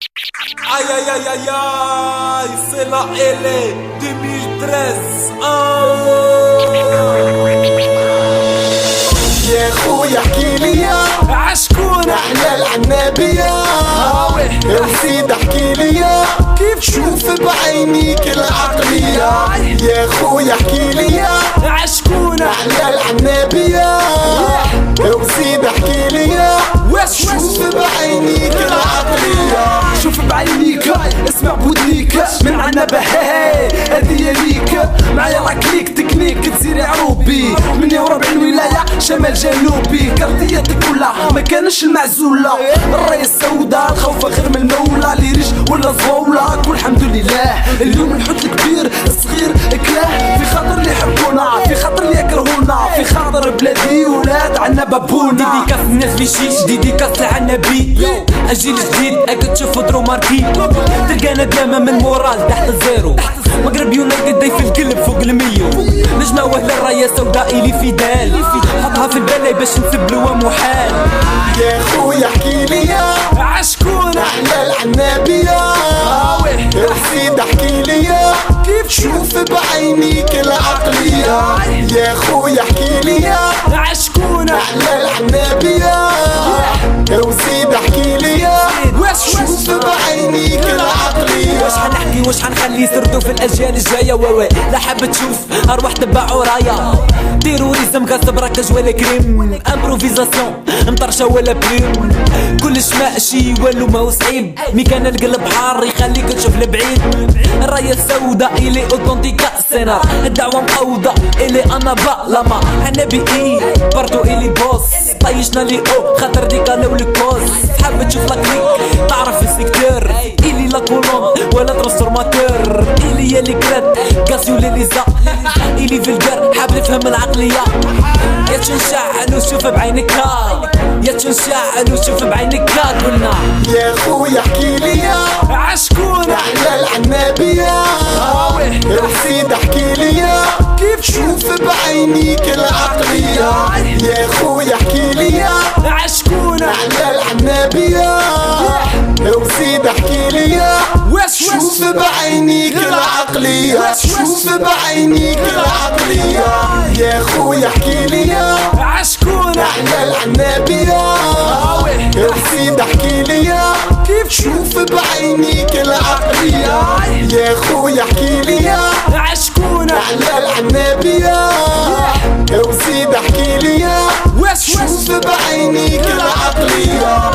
Aïe aïe aïe aïe aïe, c'est la LA 2013. يا خويا احكي لي عشكون احنا العنابية يا سيد احكي لي كيف شوف بعينيك العقلية يا خويا احكي لي عشكون احنا العنابية يا سيد احكي لي واش شوف بعينيك العقلية شوف بعينيك اسمع بودنيك من عنبة هذه ليك معايا راكليك تكنيك تسيري عروبي 48 ولاية شمال جنوبي كارتياتك كلها ما كانش المعزولة الراية السوداء الخوفة غير من المولى اللي ريش ولا زغولة كل الحمد لله اليوم نحط الكبير الصغير كلاه في خاطر اللي يحبونا في خاطر اللي يكرهونا في خاطر بلادي ولاد عنبة بونا ديديكاس الناس في شيش ديديكاس العنبي الجيل الجديد اكد تشوفو دروماركي تلقانا ديما من مورال تحت الزيرو مغرب يونايتد داي في القلب فوق الميو نجمة وهلا الراية سوداء إلي فيدال حطها في البلاي باش نسبلو محال يا خويا احكي لي عشكون احنا العنابية يا سيد احكي لي كيف شوف بعينيك العقلية يا خويا احكي لي عشكون احنا العنابية يا سيد احكي لي واش شوف بعينيك العقلية واش حنحكي واش حنخلي يسردو في الاجيال الجايه واوا لا حاب تشوف ارواح تبعوا رايا تيروريزم غاز براكاج ولا كريم امبروفيزاسيون مطرشه ولا بريم كلش ماشي والو ما هو صعيب مي كان القلب حار يخليك تشوف لبعيد الرايه السوداء الي اوتونتيكا سينار الدعوه مقوضه الي انا لما عنبي برضو الي بوس طيشنا لي او خاطر ديك لو الكوز حاب تشوف لاكليك تعرف السيكتور الي لا كولون ولا ترانسفورماتور الي يا لي كرات كاسيو ليزا الي في القر حاب نفهم العقليه يا تنشعل وشوف بعينك يا تنشعل وشوف بعينك قلنا يا خويا احكي لي عشكون احنا العنابية يا سيد احكي لي كيف شوف بعينيك العقلية يا خويا احكي لي عشكون احنا العنابية يا سيد احكي لي واش شوف بعينيك العقلية شوف بعينيك العقلية يا خويا احكي لي عشكون احنا العنابية يا سيد احكي لي كيف شوف بعينيك العقلية يا خويا احكي لي عشكون احنا العنابية يا سيد احكي لي واش شوف بعينيك العقلية